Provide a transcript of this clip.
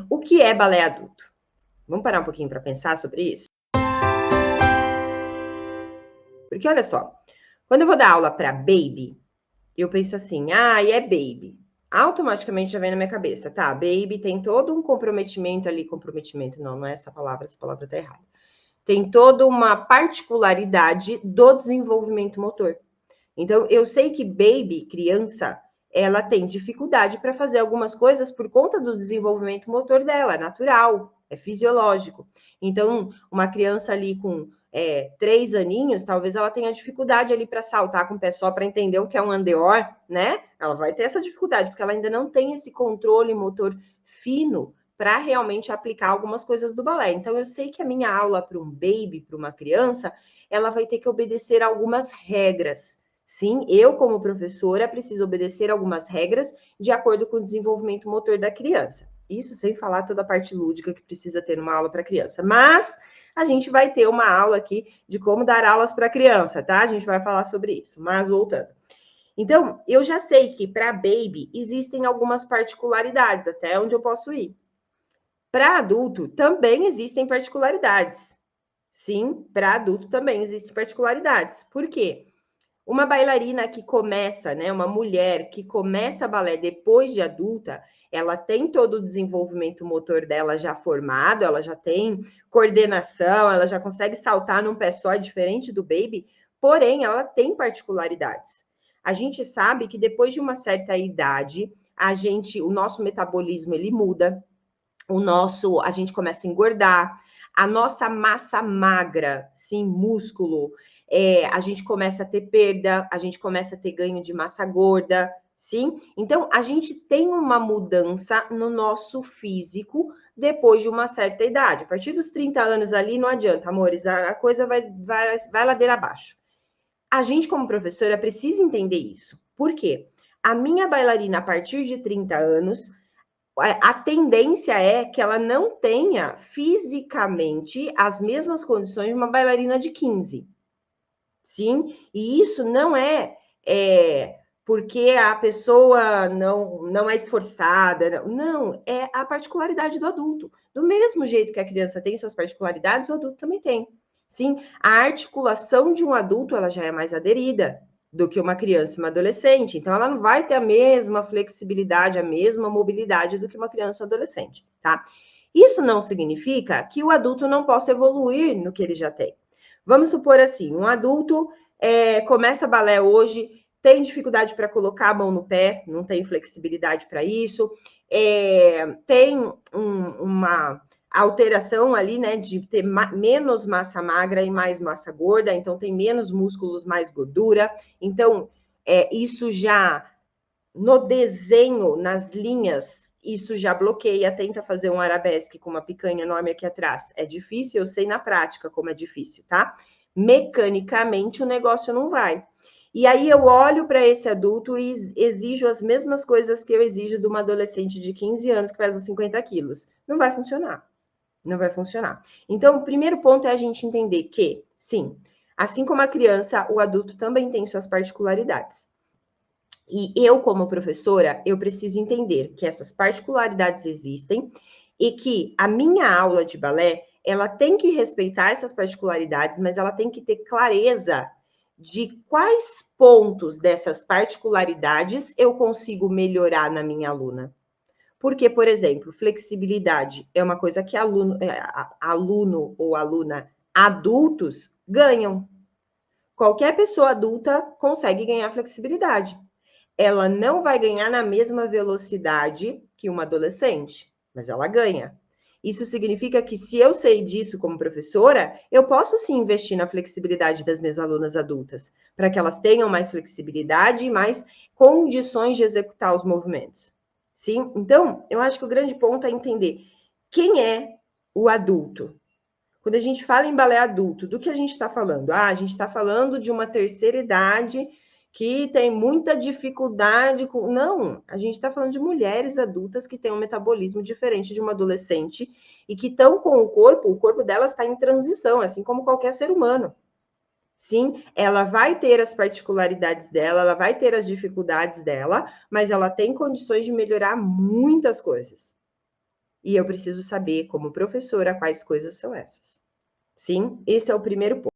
O que é balé adulto? Vamos parar um pouquinho para pensar sobre isso? Porque olha só, quando eu vou dar aula para baby, eu penso assim, e é baby. Automaticamente já vem na minha cabeça, tá? Baby tem todo um comprometimento ali, comprometimento não é essa palavra tá errada. Tem toda uma particularidade do desenvolvimento motor. Então, eu sei que baby, criança, ela tem dificuldade para fazer algumas coisas por conta do desenvolvimento motor dela, é natural, é fisiológico. Então, uma criança ali com 3 aninhos, talvez ela tenha dificuldade ali para saltar com o pé só para entender o que é um andeor, né? Ela vai ter essa dificuldade, porque ela ainda não tem esse controle motor fino para realmente aplicar algumas coisas do balé. Então, eu sei que a minha aula para um baby, para uma criança, ela vai ter que obedecer algumas regras. Sim, eu, como professora, preciso obedecer algumas regras de acordo com o desenvolvimento motor da criança. Isso sem falar toda a parte lúdica que precisa ter numa aula para criança. Mas a gente vai ter uma aula aqui de como dar aulas para criança, tá? A gente vai falar sobre isso. Mas voltando. Então, eu já sei que para baby existem algumas particularidades, até onde eu posso ir. Para adulto também existem particularidades. Sim, para adulto também existem particularidades. Por quê? Uma bailarina que começa, né, uma mulher que começa balé depois de adulta, ela tem todo o desenvolvimento motor dela já formado, ela já tem coordenação, ela já consegue saltar num pé só, diferente do baby, porém, ela tem particularidades. A gente sabe que depois de uma certa idade, o nosso metabolismo ele muda, a gente começa a engordar, a nossa massa magra, sim, músculo, a gente começa a ter perda, a gente começa a ter ganho de massa gorda, sim? Então, a gente tem uma mudança no nosso físico depois de uma certa idade. A partir dos 30 anos ali, não adianta, amores, a coisa vai ladeira abaixo. A gente, como professora, precisa entender isso. Por quê? A minha bailarina, a partir de 30 anos, a tendência é que ela não tenha fisicamente as mesmas condições de uma bailarina de 15. Sim, e isso não é porque a pessoa não é esforçada, não, é a particularidade do adulto. Do mesmo jeito que a criança tem suas particularidades, o adulto também tem. Sim, a articulação de um adulto ela já é mais aderida do que uma criança e uma adolescente. Então, ela não vai ter a mesma flexibilidade, a mesma mobilidade do que uma criança ou adolescente, tá? Isso não significa que o adulto não possa evoluir no que ele já tem. Vamos supor assim, um adulto começa balé hoje, tem dificuldade para colocar a mão no pé, não tem flexibilidade para isso, tem uma alteração ali, né, de ter menos massa magra e mais massa gorda, então tem menos músculos, mais gordura. Então, isso já no desenho, nas linhas, isso já bloqueia, tenta fazer um arabesque com uma picanha enorme aqui atrás. É difícil, eu sei na prática como é difícil, tá? Mecanicamente o negócio não vai. E aí eu olho para esse adulto e exijo as mesmas coisas que eu exijo de uma adolescente de 15 anos que pesa 50 quilos. Não vai funcionar. Não vai funcionar. Então, o primeiro ponto é a gente entender que, sim, assim como a criança, o adulto também tem suas particularidades. E eu, como professora, eu preciso entender que essas particularidades existem e que a minha aula de balé, ela tem que respeitar essas particularidades, mas ela tem que ter clareza de quais pontos dessas particularidades eu consigo melhorar na minha aluna. Porque, por exemplo, flexibilidade é uma coisa que aluno ou aluna adultos ganham. Qualquer pessoa adulta consegue ganhar flexibilidade. Ela não vai ganhar na mesma velocidade que uma adolescente, mas ela ganha. Isso significa que se eu sei disso como professora, eu posso sim investir na flexibilidade das minhas alunas adultas, para que elas tenham mais flexibilidade e mais condições de executar os movimentos. Sim? Então, eu acho que o grande ponto é entender quem é o adulto. Quando a gente fala em balé adulto, do que a gente está falando? A gente está falando de uma terceira idade que tem muita dificuldade com. Não, a gente está falando de mulheres adultas que têm um metabolismo diferente de uma adolescente e que estão com o corpo delas está em transição, assim como qualquer ser humano. Sim, ela vai ter as particularidades dela, ela vai ter as dificuldades dela, mas ela tem condições de melhorar muitas coisas. e eu preciso saber, como professora, quais coisas são essas. Sim, esse é o primeiro ponto.